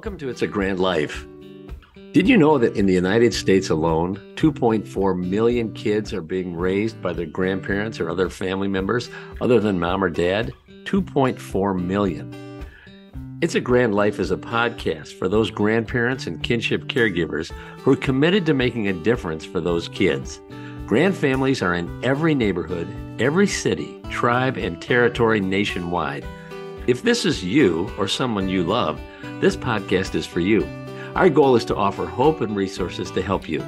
Welcome to It's a Grand Life. Did you know that in the United States alone, 2.4 million kids are being raised by their grandparents or other family members other than mom or dad? 2.4 million. It's a Grand Life is a podcast for those grandparents and kinship caregivers who are committed to making a difference for those kids. Grand families are in every neighborhood, every city, tribe, and territory nationwide. If this is you or someone you love, this podcast is for you. Our goal is to offer hope and resources to help you.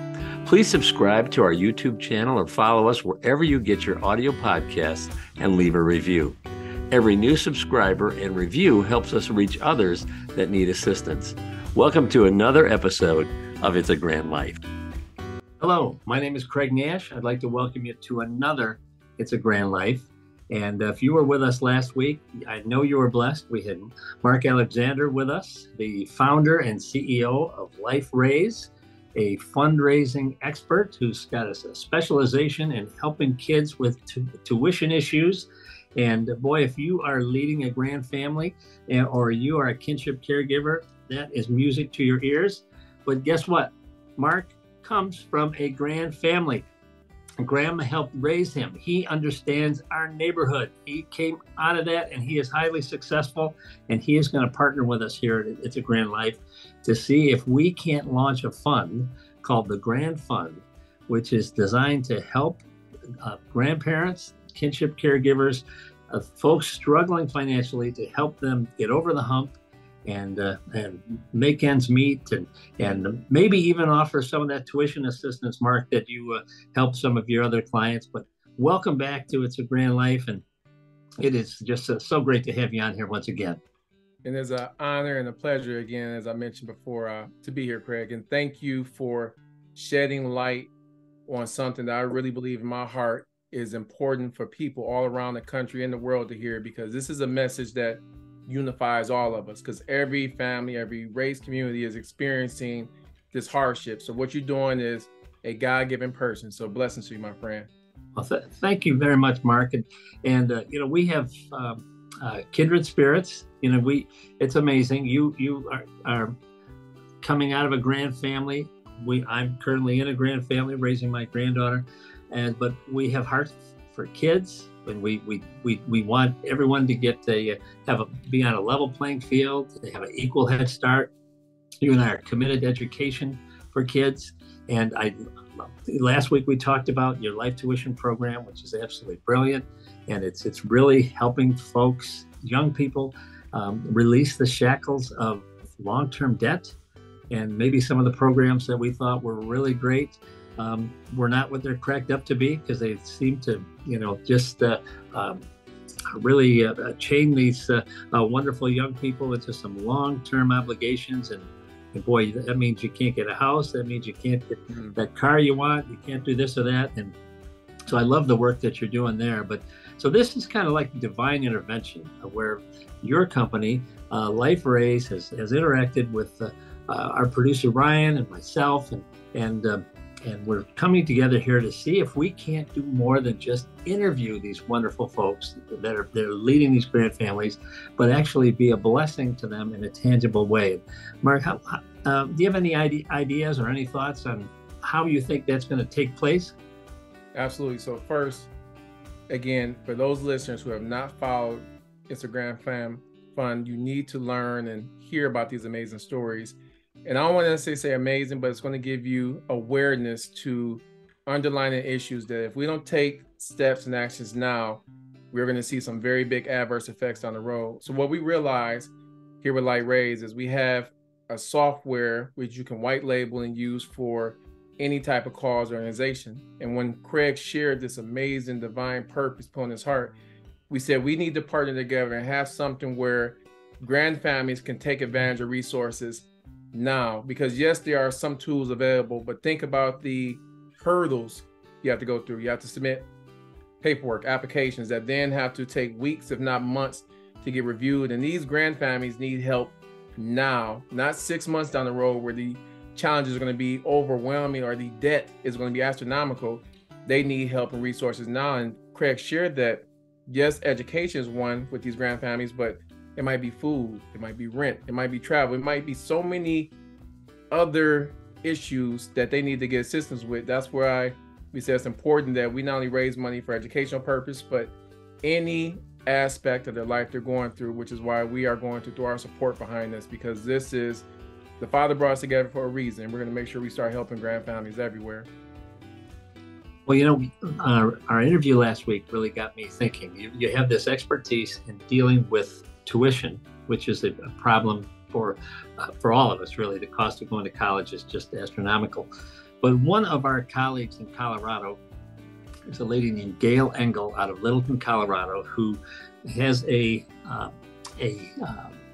Please subscribe to our YouTube channel or follow us wherever you get your audio podcasts and leave a review. Every new subscriber and review helps us reach others that need assistance. Welcome to another episode of It's a Grand Life. Hello, my name is Craig Nash. I'd like to welcome you to another It's a Grand Life. And if you were with us last week, I know you were blessed. We had Marc with us, the founder and CEO of Life Raise, a fundraising expert who's got a specialization in helping kids with tuition issues. And boy, if you are leading a grand family or you are a kinship caregiver, that is music to your ears. But guess what? Marc comes from a grand family. Grandma helped raise him. He understands our neighborhood. He came out of that and he is highly successful. And he is going to partner with us here at It's a Grand Life to see if we can't launch a fund called the Grand Fund, which is designed to help grandparents, kinship caregivers, folks struggling financially, to help them get over the hump and make ends meet, and maybe even offer some of that tuition assistance, Marc, that you help some of your other clients. But welcome back to It's a Grand Life, and it is just so great to have you on here once again. And it's an honor and a pleasure again, as I mentioned before, to be here, Craig. And thank you for shedding light on something that I really believe in my heart is important for people all around the country and the world to hear, because this is a message that unifies all of us, because every family, every race community is experiencing this hardship. So what you're doing is a God-given person. So blessings to you, my friend. Well, thank you very much, Marc. And we have kindred spirits. It's amazing. You are coming out of a grand family. I'm currently in a grand family, raising my granddaughter, but we have hearts for kids. And we want everyone to get be on a level playing field, to have an equal head start. You and I are committed to education for kids. And last week we talked about your life tuition program, which is absolutely brilliant. And it's really helping folks, young people, release the shackles of long-term debt. And maybe some of the programs that we thought were really great were not what they're cracked up to be, because they seem to, really chain these wonderful young people into some long-term obligations. And boy, that means you can't get a house. That means you can't get that car you want. You can't do this or that. And so I love the work that you're doing there. But so this is kind of like divine intervention, where your company, Life Raise, has interacted with our producer Ryan and myself, and we're coming together here to see if we can't do more than just interview these wonderful folks that are leading these grand families, but actually be a blessing to them in a tangible way. Marc, do you have any ideas or any thoughts on how you think that's going to take place? Absolutely. So first, again, for those listeners who have not followed It's a Grand Fund, you need to learn and hear about these amazing stories. And I don't want to necessarily say amazing, but it's going to give you awareness to underlying issues that if we don't take steps and actions now, we're going to see some very big adverse effects down the road. So what we realize here with Life Raise is we have a software which you can white label and use for any type of cause or organization. And when Craig shared this amazing divine purpose put on his heart, we said we need to partner together and have something where grand families can take advantage of resources now, because yes, there are some tools available, but think about the hurdles you have to go through. You have to submit paperwork, applications that then have to take weeks, if not months, to get reviewed. And these grand families need help now, not 6 months down the road where the challenges are going to be overwhelming or the debt is going to be astronomical. They need help and resources now. And Craig shared that, yes, education is one with these grand families, but It might be food, it might be rent, it might be travel, it might be so many other issues that they need to get assistance with. That's where we say it's important that we not only raise money for educational purpose, but any aspect of their life they're going through, which is why we are going to throw our support behind this, because this is, the Father brought us together for a reason. We're going to make sure we start helping grand families everywhere. Well, our interview last week really got me thinking. You have this expertise in dealing with tuition, which is a problem for all of us, really. The cost of going to college is just astronomical. But one of our colleagues in Colorado is a lady named Gail Engel out of Littleton, Colorado, who has a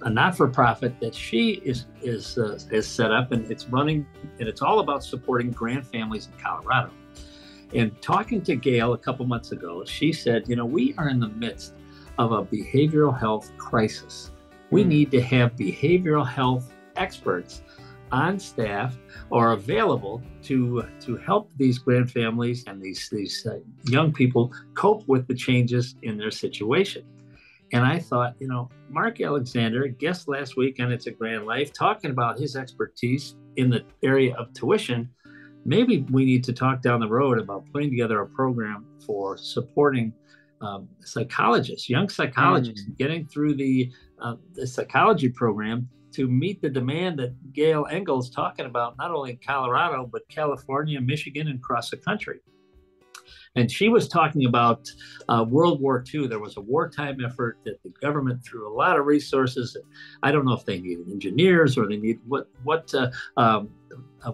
not-for-profit that she is set up, and it's running, and it's all about supporting grand families in Colorado. And talking to Gail a couple months ago, she said, we are in the midst of a behavioral health crisis. We need to have behavioral health experts on staff or available to help these grand families and these young people cope with the changes in their situation. And I thought, Marc Alexander, guest last week on It's a Grand Life, talking about his expertise in the area of tuition. Maybe we need to talk down the road about putting together a program for supporting psychologists, young psychologists, getting through the psychology program to meet the demand that Gail Engel is talking about, not only in Colorado, but California, Michigan, and across the country. And she was talking about World War II. There was a wartime effort that the government threw a lot of resources. I don't know if they needed engineers or they need what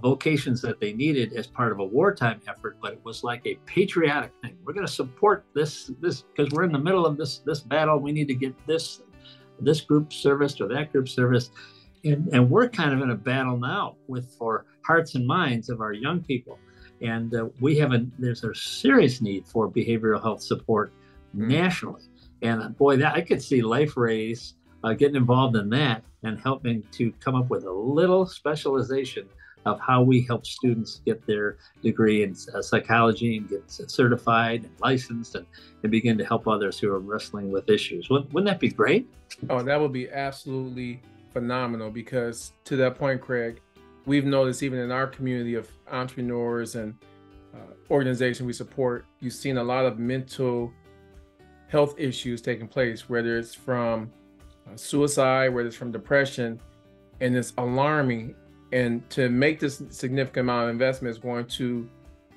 vocations that they needed as part of a wartime effort, but it was like a patriotic thing. We're going to support this because we're in the middle of this battle. We need to get this group serviced or that group serviced. And we're kind of in a battle now for hearts and minds of our young people. And there's a serious need for behavioral health support nationally. And boy, I could see Life Raise getting involved in that and helping to come up with a little specialization of how we help students get their degree in psychology and get certified and licensed and begin to help others who are wrestling with issues. Wouldn't that be great? Oh, that would be absolutely phenomenal, because to that point, Craig, we've noticed even in our community of entrepreneurs and organizations we support, you've seen a lot of mental health issues taking place, whether it's from suicide, whether it's from depression, and it's alarming. And to make this significant amount of investment is going to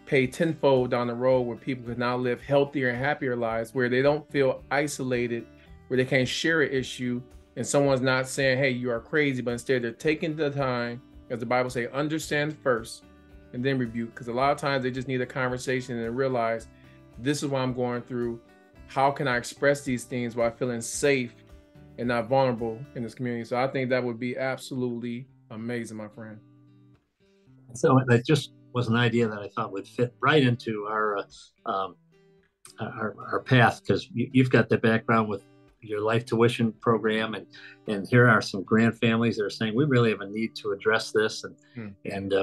pay tenfold down the road, where people can now live healthier and happier lives, where they don't feel isolated, where they can't share an issue and someone's not saying, hey, you are crazy, but instead they're taking the time, as the Bible says, understand first and then rebuke. Because a lot of times they just need a conversation and realize, this is what I'm going through. How can I express these things while feeling safe and not vulnerable in this community? So I think that would be absolutely amazing, my friend. So that just was an idea that I thought would fit right into our path, because you've got the background with your life tuition program, and here are some grand families that are saying we really have a need to address this, and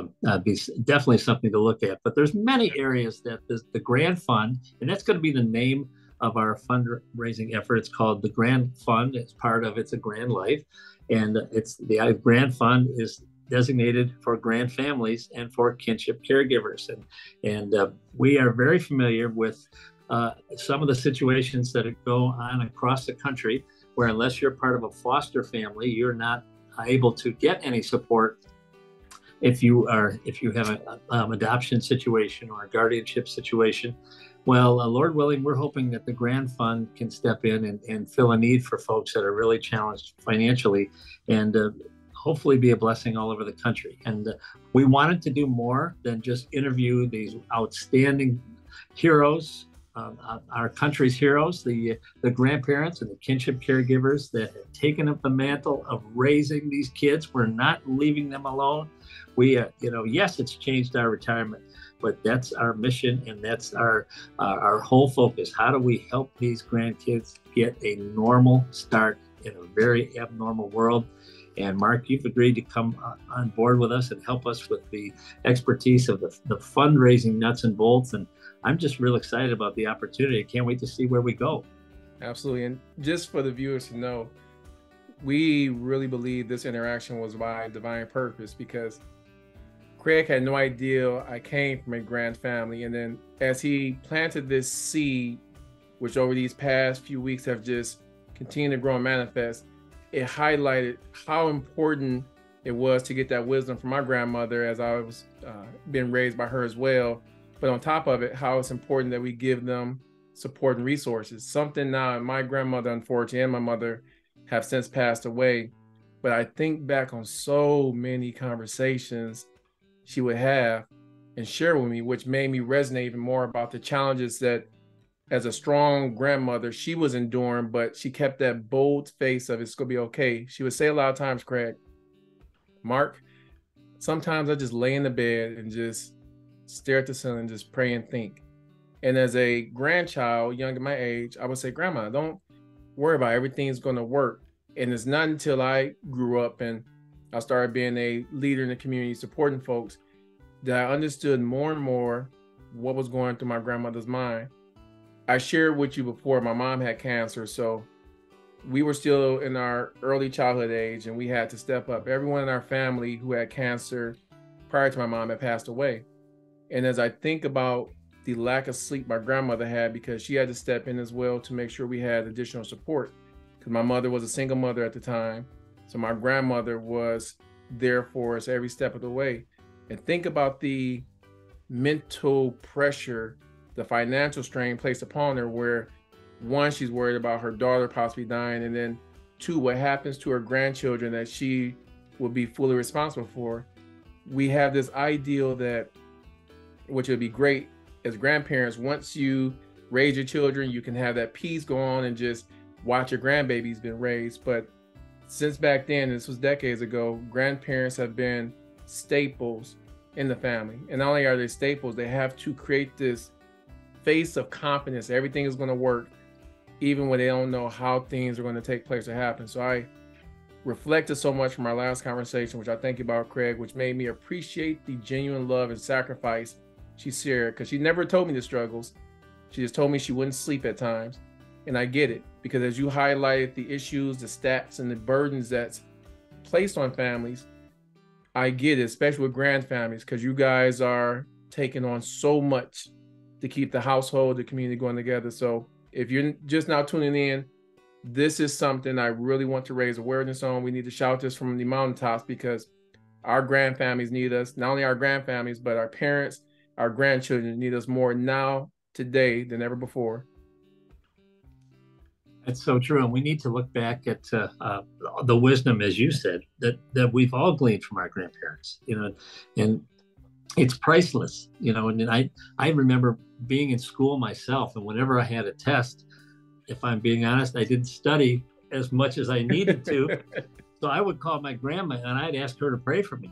be definitely something to look at. But there's many areas that the Grand Fund, and that's going to be the name of our fundraising effort. It's called the Grand Fund. It's part of It's a Grand Life, and it's the Grand Fund is designated for grand families and for kinship caregivers, and we are very familiar with some of the situations that go on across the country, where unless you're part of a foster family, you're not able to get any support if you have an adoption situation or a guardianship situation. Well, Lord willing, we're hoping that the Grand Fund can step in and fill a need for folks that are really challenged financially, and hopefully be a blessing all over the country. And we wanted to do more than just interview these outstanding heroes, our country's heroes, the grandparents and the kinship caregivers that have taken up the mantle of raising these kids. We're not leaving them alone. We, yes, it's changed our retirement, but that's our mission, and that's our whole focus. How do we help these grandkids get a normal start in a very abnormal world? And Marc, you've agreed to come on board with us and help us with the expertise of the fundraising nuts and bolts. And I'm just real excited about the opportunity. I can't wait to see where we go. Absolutely. And just for the viewers to know, we really believe this interaction was by divine purpose, because Craig had no idea I came from a grand family. And then as he planted this seed, which over these past few weeks have just continued to grow and manifest, it highlighted how important it was to get that wisdom from my grandmother, as I was being raised by her as well. But on top of it, how it's important that we give them support and resources. Something now, my grandmother, unfortunately, and my mother have since passed away. But I think back on so many conversations she would have and share with me, which made me resonate even more about the challenges that, as a strong grandmother, she was enduring, but she kept that bold face of it's gonna be okay. She would say a lot of times, Craig, Mark, sometimes I just lay in the bed and just stare at the sun and just pray and think. And as a grandchild, young at my age, I would say, Grandma, don't worry about it. Everything's gonna work. And it's not until I grew up and I started being a leader in the community, supporting folks, that I understood more and more what was going through my grandmother's mind. I shared with you before, my mom had cancer, so we were still in our early childhood age and we had to step up. Everyone in our family who had cancer prior to my mom had passed away. And as I think about the lack of sleep my grandmother had, because she had to step in as well to make sure we had additional support, because my mother was a single mother at the time. So my grandmother was there for us every step of the way. And think about the mental pressure, the financial strain placed upon her, where one, she's worried about her daughter possibly dying, and then two, what happens to her grandchildren that she will be fully responsible for. We have this ideal that, which would be great as grandparents, once you raise your children, you can have that peace go on and just watch your grandbabies been raised. But since back then, this was decades ago, grandparents have been staples in the family. And not only are they staples, they have to create this face of confidence. Everything is going to work, even when they don't know how things are going to take place or happen. So I reflected so much from our last conversation, which I thank you about, Craig, which made me appreciate the genuine love and sacrifice she shared, because she never told me the struggles. She just told me she wouldn't sleep at times. And I get it, because as you highlighted the issues, the stats, and the burdens that's placed on families, I get it, especially with grand families, because you guys are taking on so much to keep the household, the community going together. So if you're just now tuning in, this is something I really want to raise awareness on. We need to shout this from the mountaintops, because our grand families need us. Not only our grand families, but our parents, our grandchildren need us more now, today, than ever before. That's so true. And we need to look back at the wisdom, as you said, that we've all gleaned from our grandparents, and it's priceless, and I remember being in school myself, and whenever I had a test, if I'm being honest, I didn't study as much as I needed to. So I would call my grandma and I'd ask her to pray for me.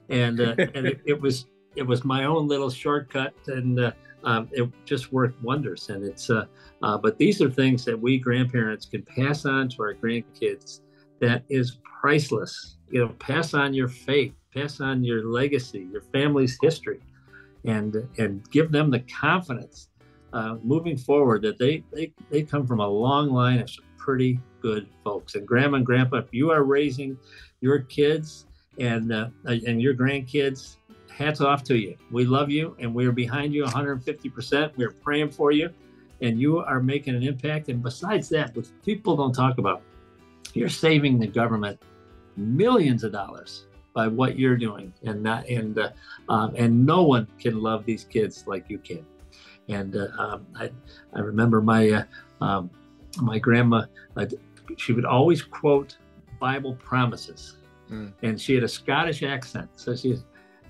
And it was my own little shortcut, and it just worked wonders. And but these are things that we grandparents can pass on to our grandkids. That is priceless. Pass on your faith, pass on your legacy, your family's history, and give them the confidence moving forward that they come from a long line of some pretty good folks. And Grandma and Grandpa, if you are raising your kids and your grandkids, hats off to you. We love you, and we are behind you 150%. We're praying for you, and you are making an impact. And besides that, what people don't talk about, you're saving the government millions of dollars by what you're doing, and no one can love these kids like you can. And I remember my grandma, she would always quote Bible promises, and she had a Scottish accent, so she.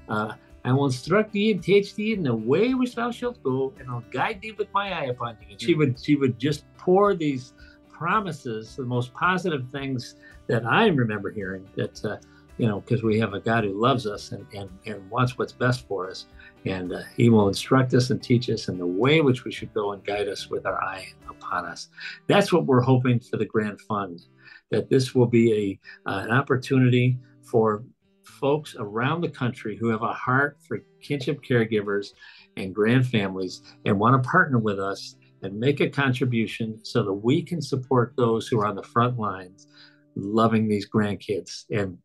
I will instruct thee and teach thee in the way which thou shalt go, and I'll guide thee with my eye upon thee. And she would just pour these promises, the most positive things that I remember hearing, that because we have a God who loves us and wants what's best for us, and he will instruct us and teach us in the way which we should go and guide us with our eye upon us. That's what we're hoping for the Grand Fund, that this will be an opportunity for folks around the country who have a heart for kinship caregivers and grand families and want to partner with us and make a contribution so that we can support those who are on the front lines loving these grandkids and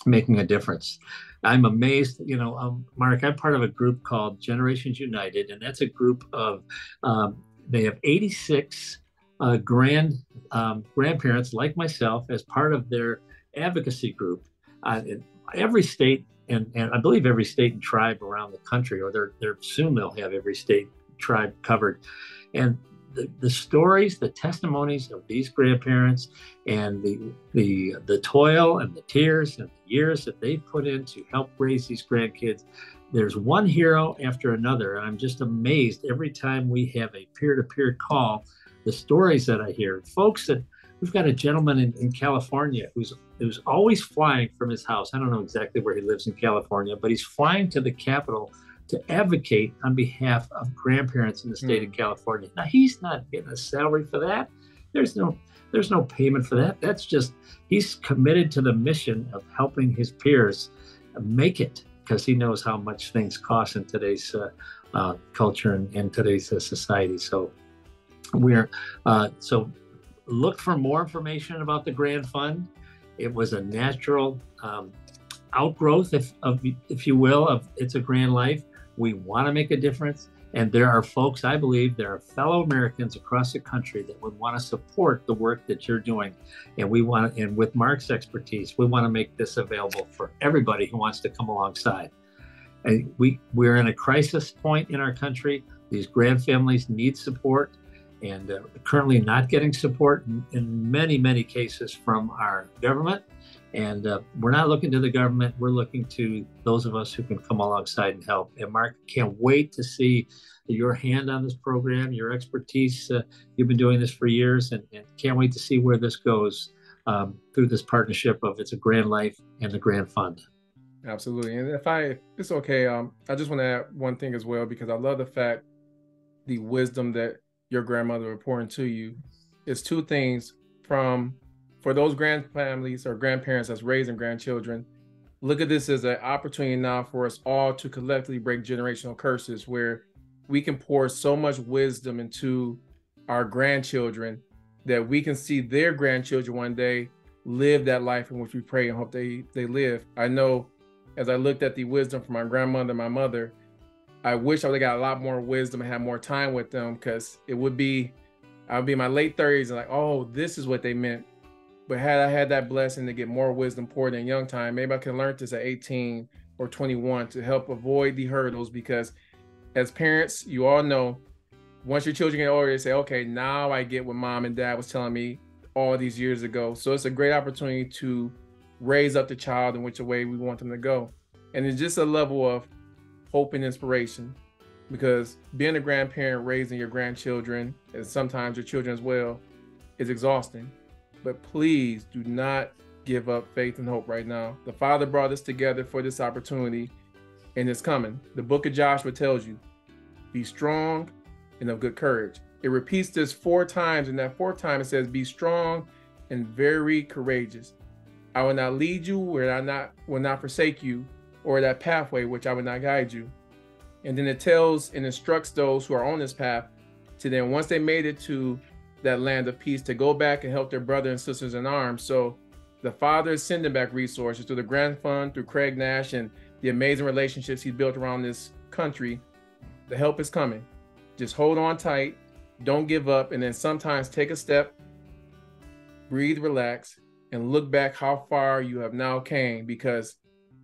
making a difference. I'm amazed, Mark, I'm part of a group called Generations United, and that's a group of, they have 86 grandparents like myself as part of their advocacy group. In every state, and I believe every state and tribe around the country, or they're soon they'll have every state tribe covered. And the stories, the testimonies of these grandparents, and the toil and the tears and the years that they put in to help raise these grandkids. There's one hero after another, and I'm just amazed every time we have a peer-to-peer call. The stories that I hear, folks that we've got a gentleman in California who's always flying from his house. I don't know exactly where he lives in California, but he's flying to the capital to advocate on behalf of grandparents in the state of California. Now, he's not getting a salary for that. There's no payment for that. That's just, he's committed to the mission of helping his peers make it, because he knows how much things cost in today's culture and today's society. So so look for more information about the Grand Fund. It was a natural outgrowth, if you will, of It's a Grand Life. We want to make a difference. And there are folks, I believe, there are fellow Americans across the country that would want to support the work that you're doing. And and with Marc's expertise, we want to make this available for everybody who wants to come alongside. And we're in a crisis point in our country. These grand families need support, and currently not getting support in many, many cases from our government. And we're not looking to the government. We're looking to those of us who can come alongside and help. And Marc, can't wait to see your hand on this program, your expertise. You've been doing this for years, and can't wait to see where this goes through this partnership of It's a Grand Life and the Grand Fund. Absolutely. And if it's okay, I just want to add one thing as well, because I love the fact, the wisdom that your grandmother reporting to you is two things. For those grand families or grandparents that's raising grandchildren, look at this as an opportunity now for us all to collectively break generational curses, where we can pour so much wisdom into our grandchildren that we can see their grandchildren one day live that life in which we pray and hope they live. I know, as I looked at the wisdom from my grandmother and my mother, I wish I would have got a lot more wisdom and had more time with them, because I would be in my late 30s and like, oh, this is what they meant. But had I had that blessing to get more wisdom poured in young time, maybe I could learn this at 18 or 21 to help avoid the hurdles. Because as parents, you all know, once your children get older, they say, okay, now I get what mom and dad was telling me all these years ago. So it's a great opportunity to raise up the child in which way we want them to go. And it's just a level of hope and inspiration, because being a grandparent, raising your grandchildren, and sometimes your children as well, is exhausting. But please do not give up faith and hope right now. The Father brought us together for this opportunity, and it's coming. The book of Joshua tells you, be strong and of good courage. It repeats this 4 times, and that 4th time it says, be strong and very courageous. I will not lead you where I will not forsake you, or that pathway which I will not guide you. And then it tells and instructs those who are on this path to then, once they made it to that land of peace, to go back and help their brothers and sisters in arms. So the Father is sending back resources through the Grand Fund, through Craig Nash, and the amazing relationships he's built around this country. The help is coming. Just hold on tight, don't give up, and then sometimes take a step, breathe, relax, and look back how far you have now came, because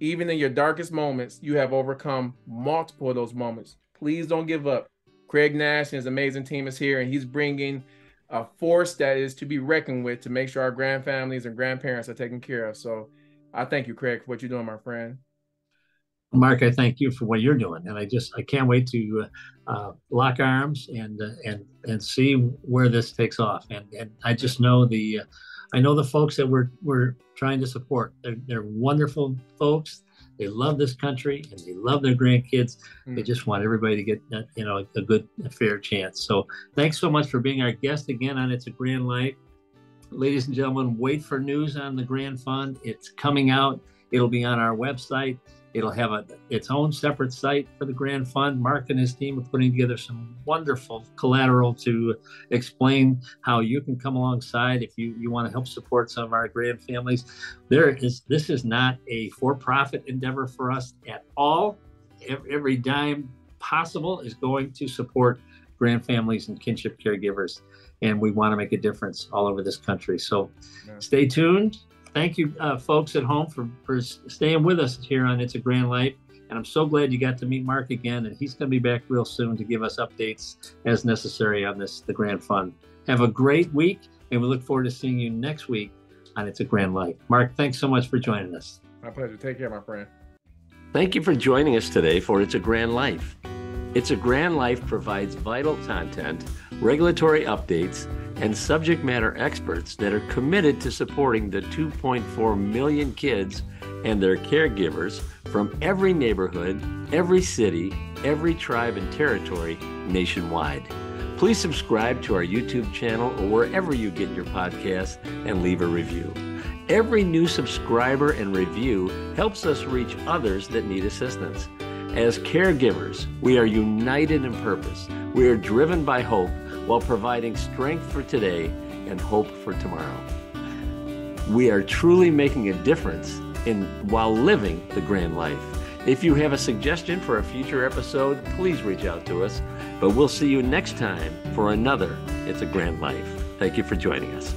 even in your darkest moments, you have overcome multiple of those moments. Please don't give up. Craig Nash and his amazing team is here, and he's bringing a force that is to be reckoned with to make sure our grand families and grandparents are taken care of. So I thank you, Craig, for what you're doing, my friend. Marc, I thank you for what you're doing, and I can't wait to lock arms and see where this takes off. And I just know I know the folks that we're trying to support. They're wonderful folks. They love this country and they love their grandkids. They just want everybody to get a fair chance. So thanks so much for being our guest again on It's a Grand Life. Ladies and gentlemen, wait for news on the Grand Fund. It's coming out. It'll be on our website. It'll have its own separate site for the Grand Fund. Marc and his team are putting together some wonderful collateral to explain how you can come alongside if you want to help support some of our grand families. This is not a for-profit endeavor for us at all. Every dime possible is going to support grand families and kinship caregivers, and we want to make a difference all over this country. So stay tuned. Thank you, folks at home, for staying with us here on It's a Grand Life. And I'm so glad you got to meet Marc again, and he's going to be back real soon to give us updates as necessary on the Grand Fund. Have a great week, and we look forward to seeing you next week on It's a Grand Life. Marc, thanks so much for joining us. My pleasure. Take care, my friend. Thank you for joining us today for It's a Grand Life. It's a Grand Life provides vital content, regulatory updates, and subject matter experts that are committed to supporting the 2.4 million kids and their caregivers from every neighborhood, every city, every tribe and territory nationwide. Please subscribe to our YouTube channel or wherever you get your podcasts and leave a review. Every new subscriber and review helps us reach others that need assistance. As caregivers, we are united in purpose. We are driven by hope while providing strength for today and hope for tomorrow. We are truly making a difference while living the grand life. If you have a suggestion for a future episode, please reach out to us. But we'll see you next time for another It's a Grand Life. Thank you for joining us.